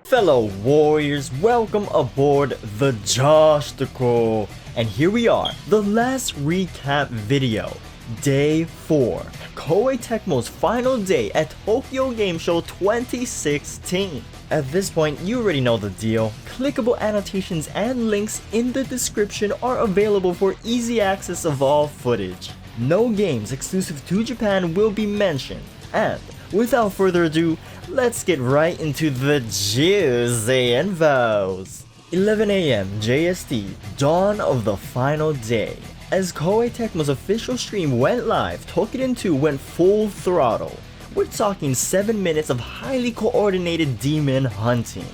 Fellow warriors, welcome aboard the Joshticle. And here we are, the last recap video. Day 4. Koei Tecmo's final day at Tokyo Game Show 2016. At this point, you already know the deal. Clickable annotations and links in the description are available for easy access of all footage. No games exclusive to Japan will be mentioned. And without further ado, let's get right into the juicy infos. 11 AM JST, dawn of the final day. As Koei Tecmo's official stream went live, Tokiden 2 went full throttle. We're talking 7 minutes of highly coordinated demon hunting.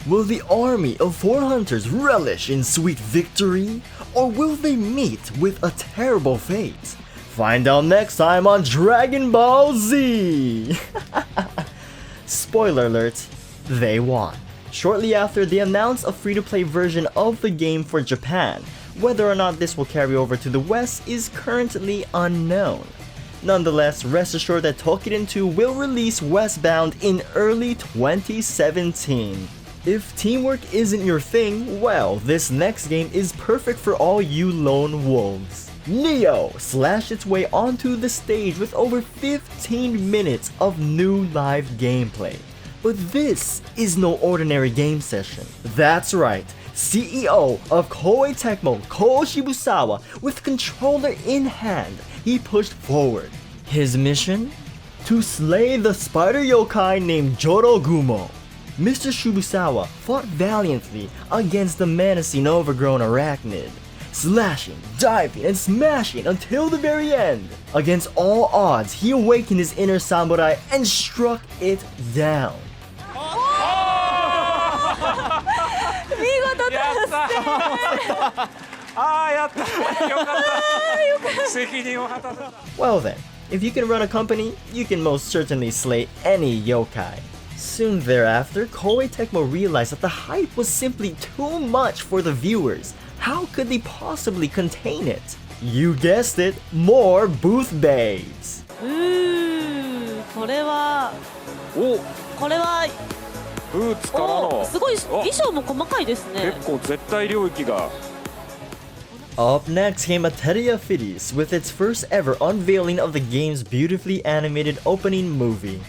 Will the army of 4 hunters relish in sweet victory? Or will they meet with a terrible fate? Find out next time on Dragon Ball Z! Spoiler alert, they won. Shortly after, they announced a free-to-play version of the game for Japan. Whether or not this will carry over to the West is currently unknown. Nonetheless, rest assured that Tokiden 2 will release Westbound in early 2017. If teamwork isn't your thing, well, this next game is perfect for all you lone wolves. Neo slashed its way onto the stage with over 15 minutes of new live gameplay. But this is no ordinary game session. That's right, CEO of Koei Tecmo, Ko Shibusawa, with controller in hand, he pushed forward. His mission? To slay the spider yokai named Jorogumo. Mr. Shibusawa fought valiantly against the menacing overgrown arachnid, slashing, diving, and smashing until the very end. Against all odds, he awakened his inner samurai and struck it down. Well then, if you can run a company, you can most certainly slay any yokai. Soon thereafter, Koei Tecmo realized that the hype was simply too much for the viewers. How could they possibly contain it? You guessed it, more booth babes. これはブーツからのすごい衣装も細かいですね。結構絶対領域が Up next came Ateria Fides with its first ever unveiling of the game's beautifully animated opening movie.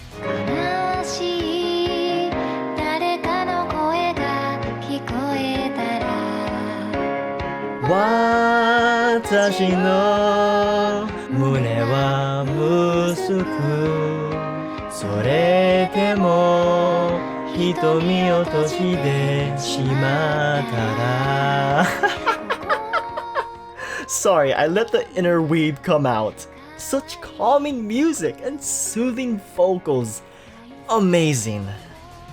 私の胸は無数くそれでも瞳落としてしまったら Sorry, I let the inner weeb come out. Such calming music and soothing vocals. Amazing.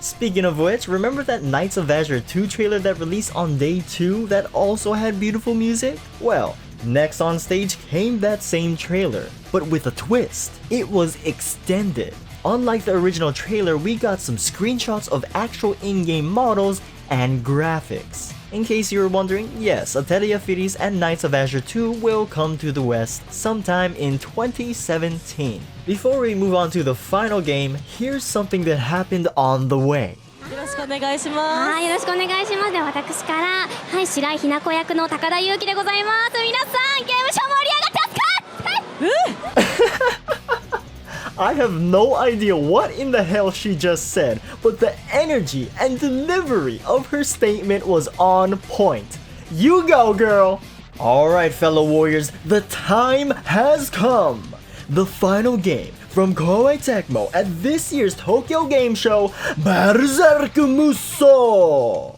Speaking of which, remember that Knights of Azure 2 trailer that released on day 2 that also had beautiful music? Well, next on stage came that same trailer, but with a twist. It was extended. Unlike the original trailer, we got some screenshots of actual in-game models and graphics. In case you were wondering, yes, Ateria Fides and Knights of Azure 2 will come to the West sometime in 2017. Before we move on to the final game, here's something that happened on the way. よろしくお願いします。はい、よろしくお願いします。では私から、はい、白井ひな子役の高田裕貴でございます。皆さん、ゲームショー盛り上がってますか？ I have no idea what in the hell she just said, but the energy and delivery of her statement was on point. You go, girl! Alright, fellow warriors, the time has come! The final game from Koei Tecmo at this year's Tokyo Game Show, Berserk Musou!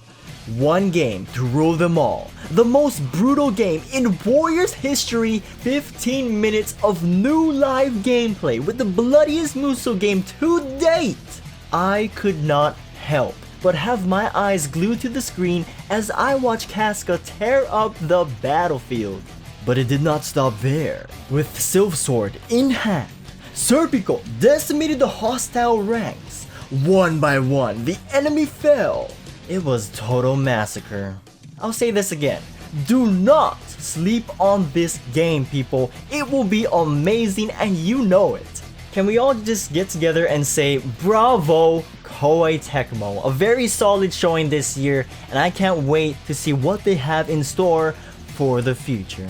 One game to rule them all. The most brutal game in Warriors history, 15 minutes of new live gameplay with the bloodiest Musou game to date. I could not help but have my eyes glued to the screen as I watched Casca tear up the battlefield. But it did not stop there. With Sylph Sword in hand, Serpico decimated the hostile ranks. One by one, the enemy fell. It was total massacre. I'll say this again. Do not sleep on this game, people. It will be amazing and you know it. Can we all just get together and say bravo Koei Tecmo. A very solid showing this year, and I can't wait to see what they have in store for the future.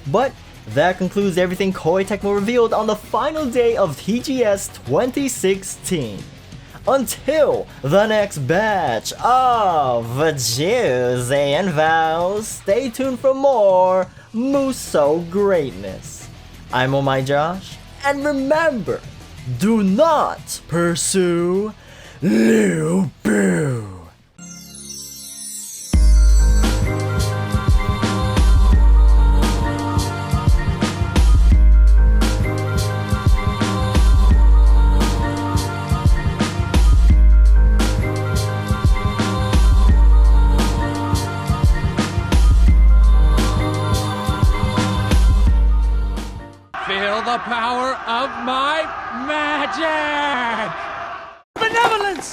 But that concludes everything Koei Tecmo revealed on the final day of TGS 2016. Until the next batch of Juicy and Vows, stay tuned for more Musou greatness. I'm OhhhhMyJosh, and remember, do not pursue Liu Bu. Feel the power of my magic!